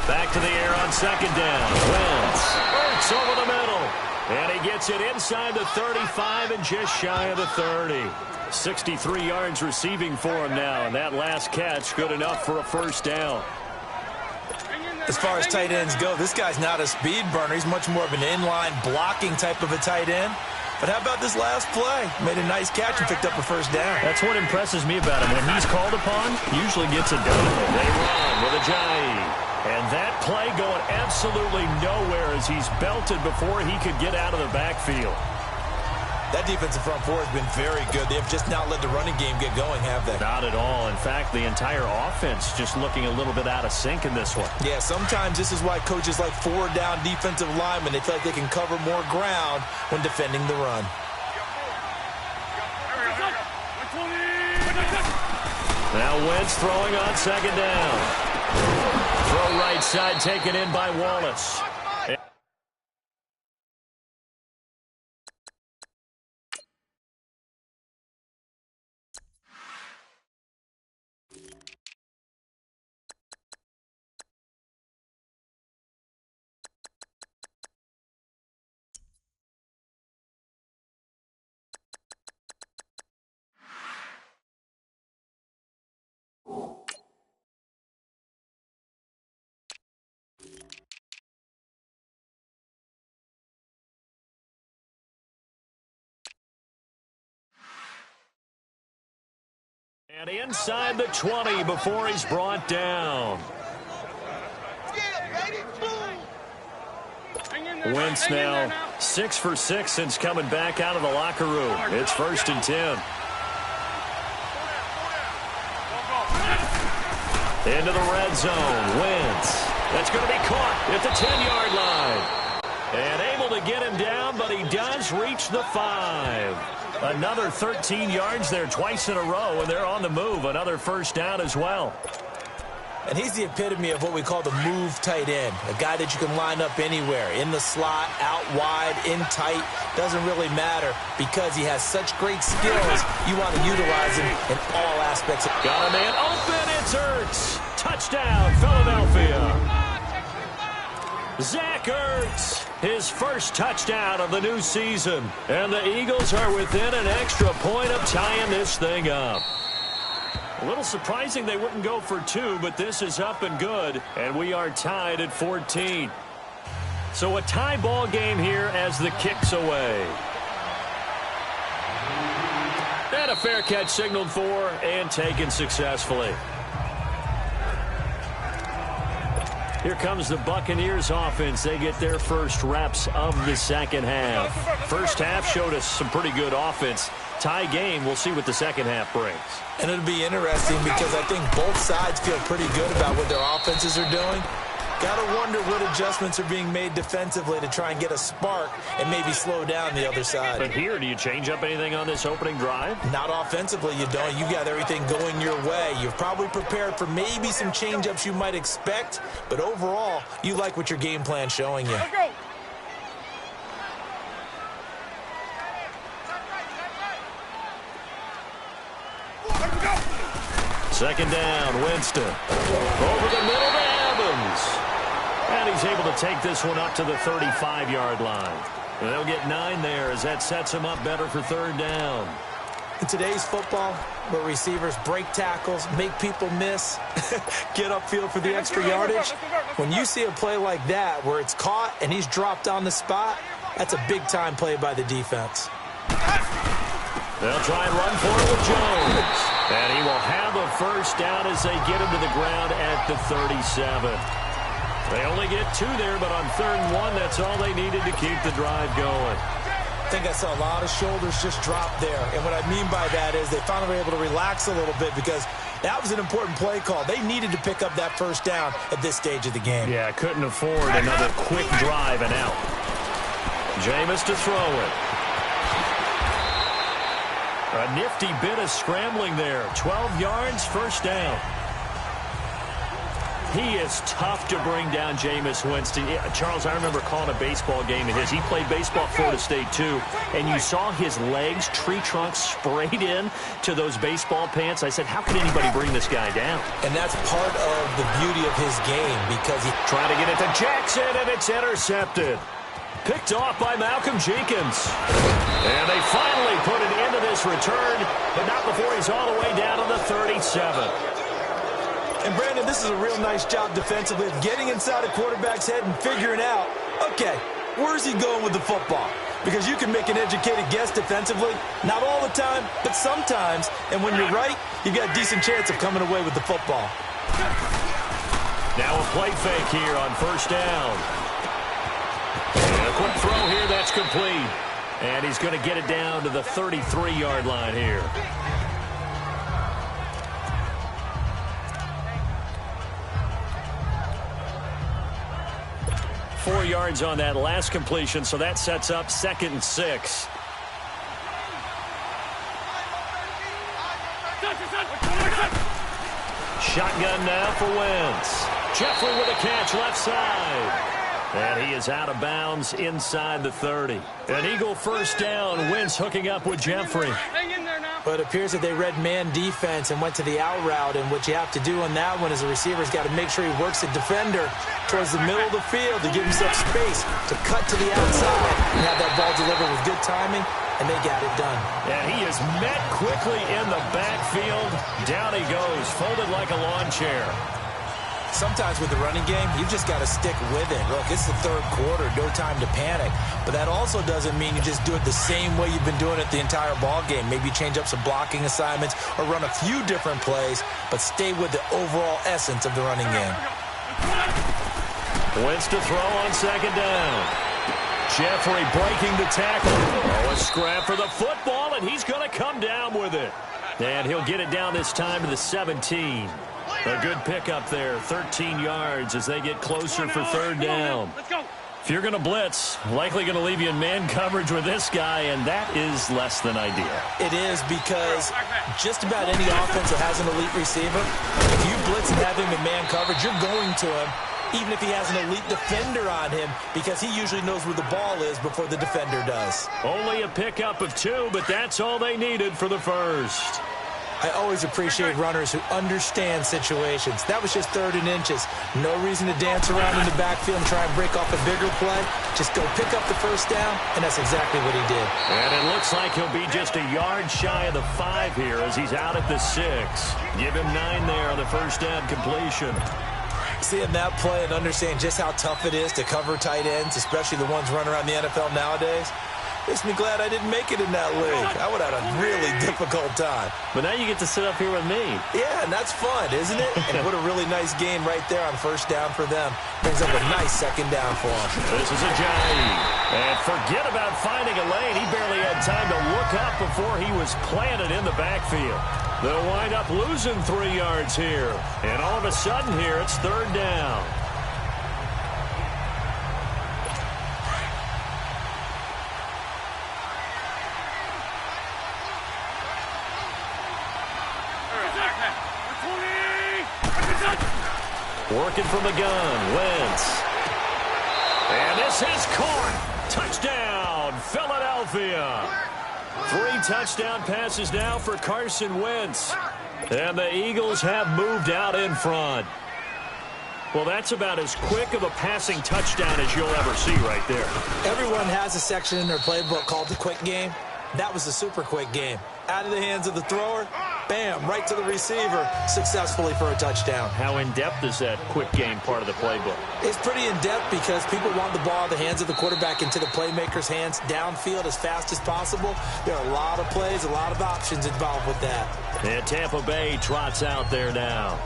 Back to the air on 2nd down. Wentz. Ertz over the middle. And he gets it inside the 35 and just shy of the 30. 63 yards receiving for him now. And that last catch good enough for a 1st down. As far as tight ends go, this guy's not a speed burner. He's much more of an inline blocking type of a tight end. But how about this last play? Made a nice catch and picked up a 1st down. That's what impresses me about him. When he's called upon, usually gets it done. They run with Ajayi. And that play going absolutely nowhere as he's belted before he could get out of the backfield. That defensive front four has been very good. They've just not let the running game get going, have they? Not at all. In fact, the entire offense just looking a little bit out of sync in this one. Yeah, sometimes this is why coaches like 4-down defensive linemen, they feel like they can cover more ground when defending the run. Now Wentz throwing on 2nd down. Throw right side taken in by Wallace. And inside the 20 before he's brought down. Wentz now 6 for 6 since coming back out of the locker room. It's 1st and 10. Into the red zone. Wentz. That's going to be caught at the 10-yard line. And able to get him down, but he does reach the 5. Another 13 yards there twice in a row, and they're on the move. Another 1st down as well. And he's the epitome of what we call the move tight end, a guy that you can line up anywhere, in the slot, out wide, in tight, doesn't really matter because he has such great skills. You want to utilize him in all aspects. Got a man open, it's Ertz. Touchdown, Philadelphia. Zach Ertz, his first touchdown of the new season. And the Eagles are within an extra point of tying this thing up. A little surprising they wouldn't go for 2, but this is up and good, and we are tied at 14. So a tie ball game here as the kick's away. And a fair catch signaled for and taken successfully. Here comes the Buccaneers offense. They get their first reps of the second half. First half showed us some pretty good offense. Tie game, we'll see what the second half brings. And it'll be interesting because I think both sides feel pretty good about what their offenses are doing. Got to wonder what adjustments are being made defensively to try and get a spark and maybe slow down the other side. But here, do you change up anything on this opening drive? Not offensively, you don't. You got everything going your way. You've probably prepared for maybe some change-ups you might expect, but overall, you like what your game plan's showing you. Let's go. Second down, Winston. Over the middle to Evans. And he's able to take this one up to the 35-yard line. And they'll get 9 there as that sets him up better for third down. In today's football, where receivers break tackles, make people miss, get upfield for the extra yardage, when you see a play like that where it's caught and he's dropped on the spot, that's a big-time play by the defense. They'll try and run for it with Jones. And he will have a first down as they get him to the ground at the 37. They only get 2 there, but on 3rd and 1, that's all they needed to keep the drive going. I think I saw a lot of shoulders just drop there. And what I mean by that is they finally were able to relax a little bit because that was an important play call. They needed to pick up that first down at this stage of the game. Yeah, couldn't afford another quick drive and out. Jameis to throw it. A nifty bit of scrambling there. 12 yards, first down. He is tough to bring down, Jameis Winston. Charles, I remember calling a baseball game of his. He played baseball at Florida State, too. And you saw his legs, tree trunks sprayed in to those baseball pants. I said, how could anybody bring this guy down? And that's part of the beauty of his game because he trying to get it to Jackson, and it's intercepted. Picked off by Malcolm Jenkins. And they finally put it into this return, but not before he's all the way down to the 37. And, Brandon, this is a real nice job defensively of getting inside a quarterback's head and figuring out, okay, where's he going with the football? Because you can make an educated guess defensively, not all the time, but sometimes. And when you're right, you've got a decent chance of coming away with the football. Now a play fake here on first down. And a quick throw here, that's complete. And he's going to get it down to the 33-yard line here. Four yards on that last completion, so that sets up 2nd and 6. Shotgun now for Wentz. Jeffrey with a catch left side. And he is out of bounds inside the 30. An Eagle first down. Wentz hooking up with Jeffrey. Hang in there now. But it appears that they read man defense and went to the out route. And what you have to do on that one is the receiver's got to make sure he works the defender towards the middle of the field to give himself space to cut to the outside and have that ball delivered with good timing. And they got it done. And he is met quickly in the backfield. Down he goes, folded like a lawn chair. Sometimes with the running game, you've just got to stick with it. Look, it's the 3rd quarter, no time to panic. But that also doesn't mean you just do it the same way you've been doing it the entire ball game. Maybe change up some blocking assignments or run a few different plays, but stay with the overall essence of the running game. Wentz to throw on 2nd down. Jeffrey breaking the tackle. Oh, a scrap for the football, and he's going to come down with it. And he'll get it down this time to the 17. A good pickup there, 13 yards as they get closer for 3rd down. Let's go. If you're going to blitz, likely going to leave you in man coverage with this guy, and that is less than ideal. It is because just about any offense that has an elite receiver, if you blitz and have him in man coverage, you're going to him, even if he has an elite defender on him, because he usually knows where the ball is before the defender does. Only a pickup of 2, but that's all they needed for the first. I always appreciate runners who understand situations. That was just 3rd and inches. No reason to dance around in the backfield and try and break off a bigger play. Just go pick up the first down, and that's exactly what he did. And it looks like he'll be just a yard shy of the 5 here as he's out at the 6. Give him 9 there on the first down completion. Seeing that play and understand just how tough it is to cover tight ends, especially the ones running around the NFL nowadays, makes me glad I didn't make it in that league. I would have had a really difficult time. But now you get to sit up here with me. Yeah, and that's fun, isn't it? And what a really nice game right there on first down for them. Brings up a nice second down for them. This is a Johnny. And forget about finding a lane. He barely had time to look up before he was planted in the backfield. They'll wind up losing 3 yards here. And all of a sudden here, it's 3rd down. Working from the gun, Wentz. And this is caught. Touchdown, Philadelphia. 3 touchdown passes now for Carson Wentz. And the Eagles have moved out in front. Well, that's about as quick of a passing touchdown as you'll ever see right there. Everyone has a section in their playbook called the quick game. That was a super quick game. Out of the hands of the thrower, bam, right to the receiver, successfully for a touchdown. How in-depth is that quick game part of the playbook? It's pretty in-depth because people want the ball in the hands of the quarterback into the playmaker's hands downfield as fast as possible. There are a lot of plays, a lot of options involved with that. And Tampa Bay trots out there now.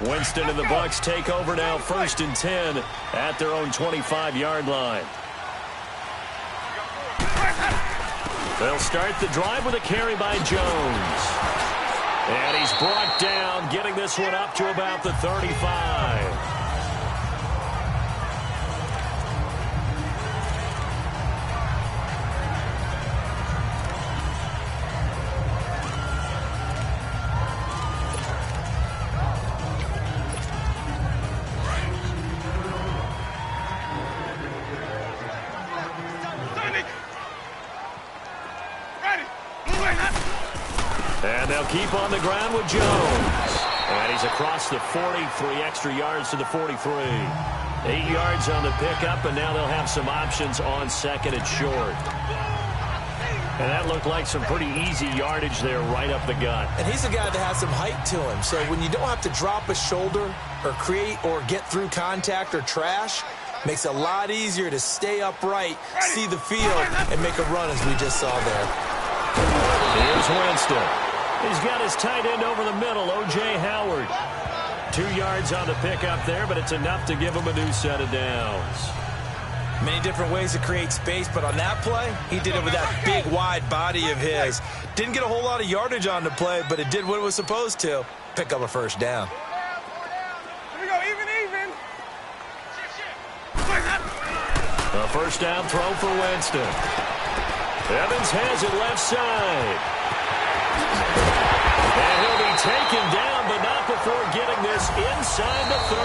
Winston and the Bucs take over now, 1st and 10 at their own 25-yard line. They'll start the drive with a carry by Jones. And he's brought down, getting this one up to about the 35. And they'll keep on the ground with Jones. And he's across the 40, 3 extra yards to the 43. 8 yards on the pickup, and now they'll have some options on 2nd and short. And that looked like some pretty easy yardage there right up the gut. And he's a guy that has some height to him. So when you don't have to drop a shoulder or create or get through contact or trash, makes it a lot easier to stay upright, see the field, and make a run as we just saw there. Here's Winston. He's got his tight end over the middle, O.J. Howard. 2 yards on the pickup there, but it's enough to give him a new set of downs. Many different ways to create space, but on that play, he did it with that big, wide body of his. Didn't get a whole lot of yardage on the play, but it did what it was supposed to. Pick up a first down. Here we go, even. A first down throw for Winston. Evans has it left side. And he'll be taken down, but not before getting this inside the 30.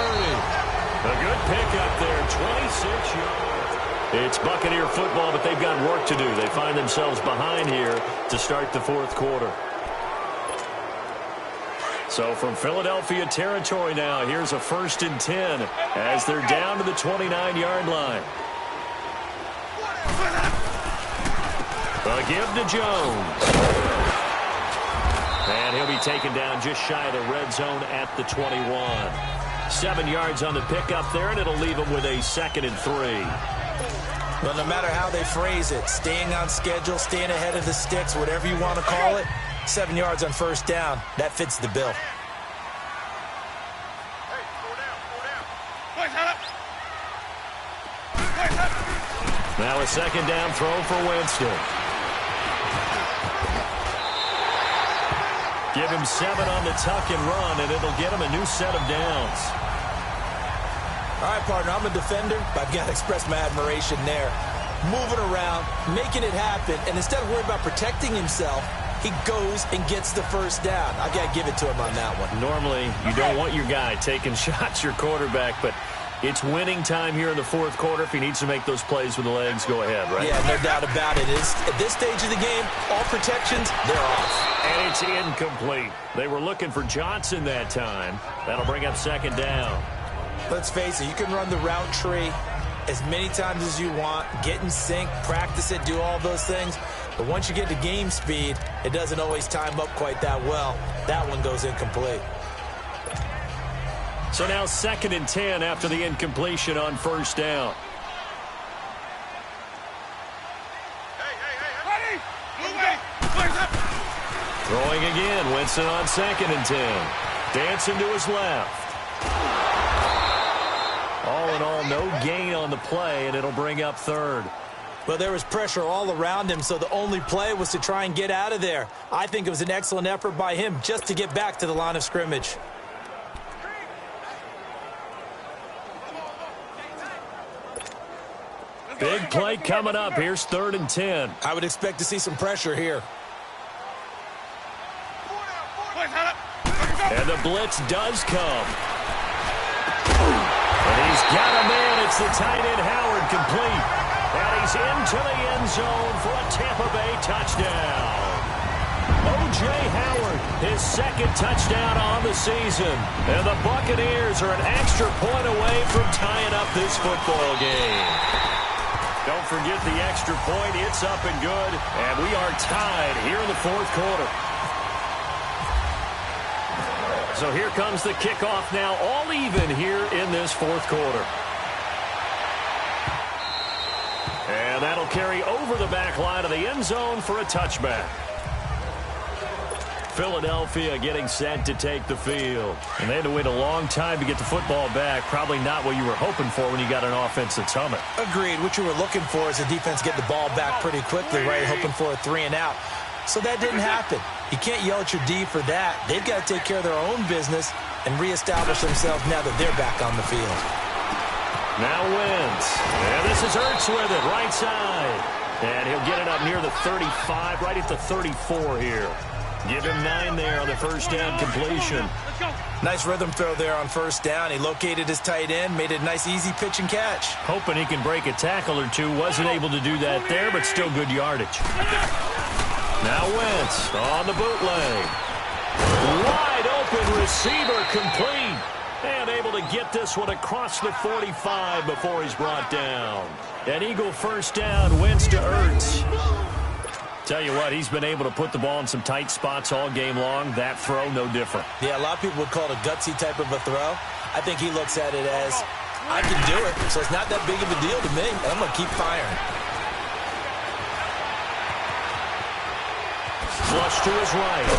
A good pickup there, 26 yards. It's Buccaneer football, but they've got work to do. They find themselves behind here to start the 4th quarter. So from Philadelphia territory now, here's a 1st and 10 as they're down to the 29-yard line. A give to Jones. And he'll be taken down just shy of the red zone at the 21. 7 yards on the pickup there, and it'll leave him with a 2nd and 3. Well, no matter how they phrase it, staying on schedule, staying ahead of the sticks, whatever you want to call it, 7 yards on first down, that fits the bill. Now a 2nd down throw for Winston. Give him 7 on the tuck and run, and it'll get him a new set of downs. All right, partner, I'm a defender, but I've got to express my admiration there. Moving around, making it happen, and instead of worrying about protecting himself, he goes and gets the first down. I've got to give it to him on that one. Normally, you don't want your guy taking shots, your quarterback, but It's winning time here in the fourth quarter. If he needs to make those plays with the legs, go ahead, right? Yeah, no doubt about it. At this stage of the game, all protections, they're off. And it's incomplete. They were looking for Johnson that time. That'll bring up second down. Let's face it, you can run the route tree as many times as you want, get in sync, practice it, do all those things. But once you get to game speed, it doesn't always time up quite that well. That one goes incomplete. So now 2nd and 10 after the incompletion on first down. Throwing again, Winston on 2nd and 10. Dancing to his left. All in all, no gain on the play, and it'll bring up 3rd. Well, there was pressure all around him, so the only play was to try and get out of there. I think it was an excellent effort by him just to get back to the line of scrimmage. Big play coming up. Here's 3rd and 10. I would expect to see some pressure here. And the blitz does come. And he's got a man. It's the tight end Howard, complete. And he's into the end zone for a Tampa Bay touchdown. O.J. Howard, his 2nd touchdown on the season. And the Buccaneers are an extra point away from tying up this football game. Don't forget the extra point. It's up and good. And we are tied here in the fourth quarter. So here comes the kickoff now, all even here in this fourth quarter. And that'll carry over the back line of the end zone for a touchback. Philadelphia getting set to take the field. And they had to wait a long time to get the football back. Probably not what you were hoping for when you got an offense that's humming. Agreed. What you were looking for is the defense get the ball back pretty quickly, right? Hoping for a 3 and out. So that didn't happen. You can't yell at your D for that. They've got to take care of their own business and reestablish themselves now that they're back on the field. Now Wentz. And this is Ertz with it, right side. And he'll get it up near the 35, right at the 34 here. Give him 9 there on the first down completion. Nice rhythm throw there on first down. He located his tight end, made a nice easy pitch and catch. Hoping he can break a tackle or two. Wasn't able to do that there, but still good yardage. Now Wentz on the bootleg. Wide open receiver, complete. And able to get this one across the 45 before he's brought down. An Eagle first down, Wentz to Ertz. Tell you what, he's been able to put the ball in some tight spots all game long. That throw, no different. Yeah, a lot of people would call it a gutsy type of a throw. I think he looks at it as, I can do it, so it's not that big of a deal to me, and I'm going to keep firing. Flush to his right.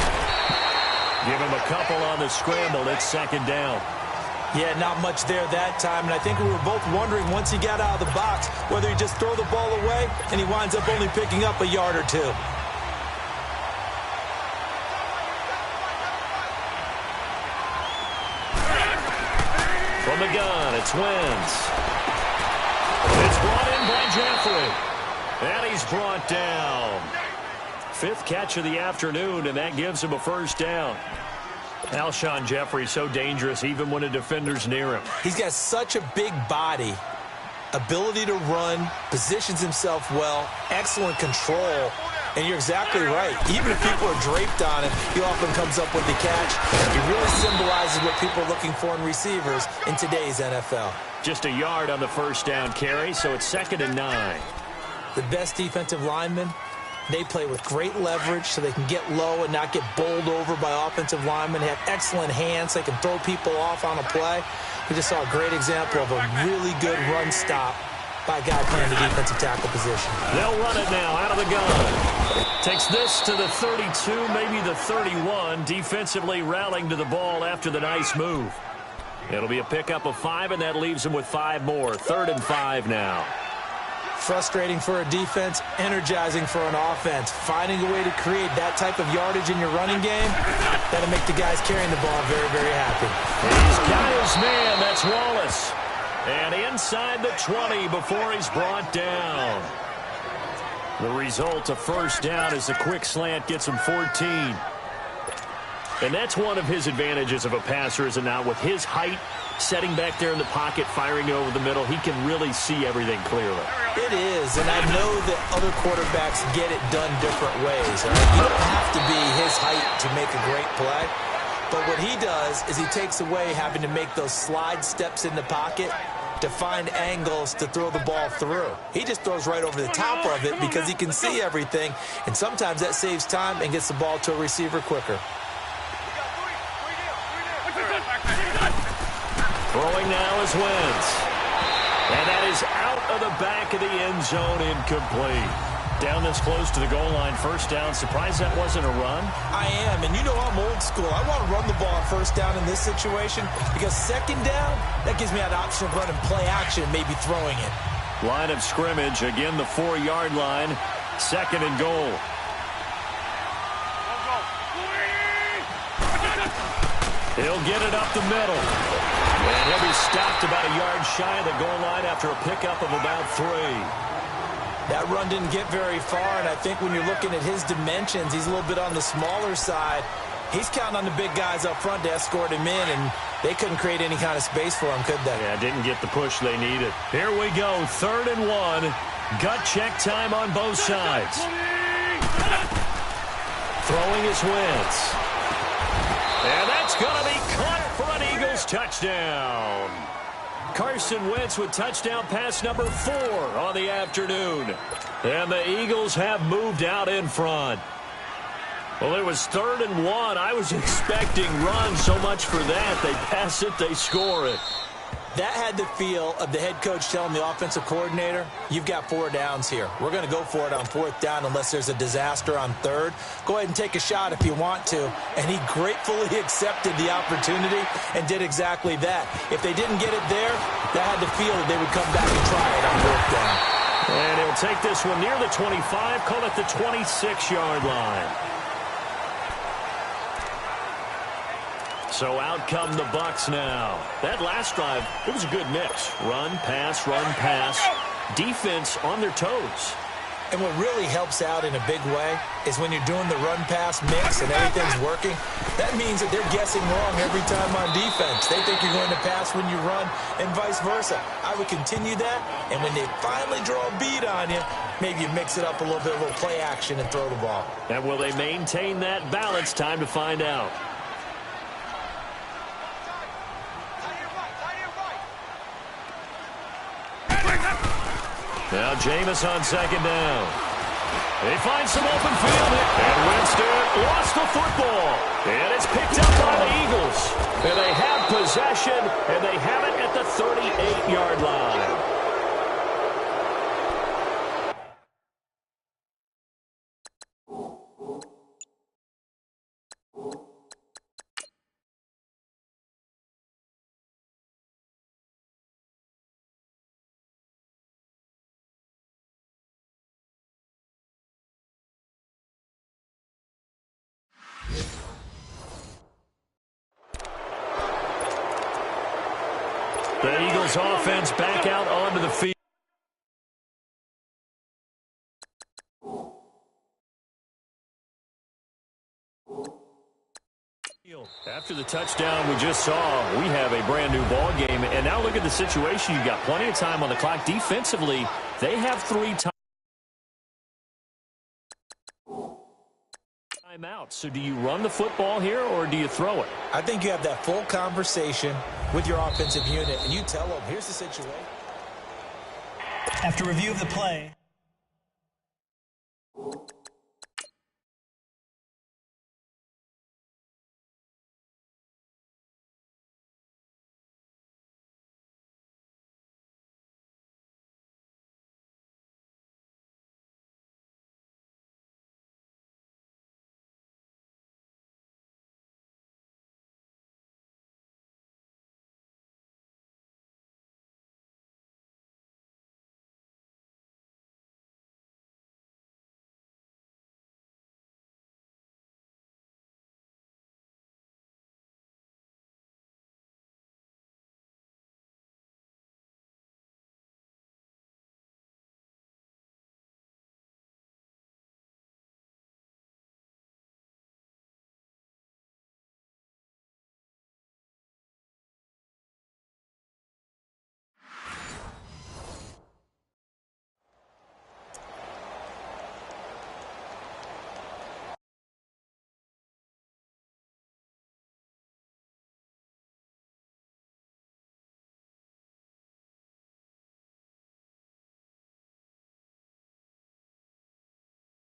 Give him a couple on the scramble. It's second down. Yeah, not much there that time, and I think we were both wondering once he got out of the box whether he just throw the ball away and he winds up only picking up a yard or two. From the gun, it's Wentz. It's brought in by Jeffrey. And he's brought down. 5th catch of the afternoon, and that gives him a first down. Alshon Jeffrey so dangerous even when a defender's near him. He's got such a big body, ability to run, positions himself well, excellent control, and you're exactly right. Even if people are draped on him, he often comes up with the catch. He really symbolizes what people are looking for in receivers in today's NFL. Just a yard on the first down carry, so it's 2nd and 9. The best defensive linemen, they play with great leverage so they can get low and not get bowled over by offensive linemen. They have excellent hands. They can throw people off on a play. We just saw a great example of a really good run stop by a guy playing the defensive tackle position. They'll run it now out of the gun. Takes this to the 32, maybe the 31. Defensively rallying to the ball after the nice move. It'll be a pickup of 5, and that leaves them with 5 more. 3rd and 5 now. Frustrating for a defense, energizing for an offense. Finding a way to create that type of yardage in your running game, that'll make the guys carrying the ball very, very happy. He's got his man. That's Wallace. And inside the 20 before he's brought down. The result, a first down, as the quick slant gets him 14. And that's one of his advantages of a passer, is it not? With his height, setting back there in the pocket, firing it over the middle, he can really see everything clearly. It is, and I know that other quarterbacks get it done different ways. Right? You don't have to be his height to make a great play. But what he does is he takes away having to make those slide steps in the pocket to find angles to throw the ball through. He just throws right over the top of it because he can see everything, and sometimes that saves time and gets the ball to a receiver quicker. Throwing now is Wentz. And that is out of the back of the end zone, incomplete. Down this close to the goal line, first down. Surprised that wasn't a run? I am, and you know I'm old school. I want to run the ball on first down in this situation because second down, that gives me that option of running play action and maybe throwing it. Line of scrimmage, again the 4-yard line, second and goal. He'll get it up the middle. And he'll be stopped about a yard shy of the goal line after a pickup of about 3. That run didn't get very far, and I think when you're looking at his dimensions, he's a little bit on the smaller side. He's counting on the big guys up front to escort him in, and they couldn't create any kind of space for him, could they? Yeah, didn't get the push they needed. Here we go, 3rd and 1. Gut check time on both sides. Throwing is Wentz. And that's going to be caught for an Eagles touchdown. Carson Wentz with touchdown pass number 4 on the afternoon. And the Eagles have moved out in front. Well, it was 3rd and 1. I was expecting run, so much for that. They pass it, they score it. That had the feel of the head coach telling the offensive coordinator, you've got 4 downs here. We're going to go for it on 4th down unless there's a disaster on 3rd. Go ahead and take a shot if you want to. And he gratefully accepted the opportunity and did exactly that. If they didn't get it there, that had the feel that they would come back and try it on 4th down. And he'll take this one near the 25, call it the 26-yard line. So out come the Bucs now. That last drive, it was a good mix. Run, pass, defense on their toes. And what really helps out in a big way is when you're doing the run-pass mix and everything's working, that means that they're guessing wrong every time on defense. They think you're going to pass when you run and vice versa. I would continue that, and when they finally draw a beat on you, maybe you mix it up a little bit, a little play action and throw the ball. And will they maintain that balance? Time to find out. Now Jameis on 2nd down. They find some open field, and Winston lost the football. And it's picked up by the Eagles. And they have possession, and they have it at the 38-yard line. The Eagles offense back out onto the field. After the touchdown we just saw, we have a brand new ball game. And now look at the situation. You've got plenty of time on the clock. Defensively, they have 3 timeouts. So do you run the football here or do you throw it? I think you have that full conversation with your offensive unit, and you tell them, here's the situation. After review of the play.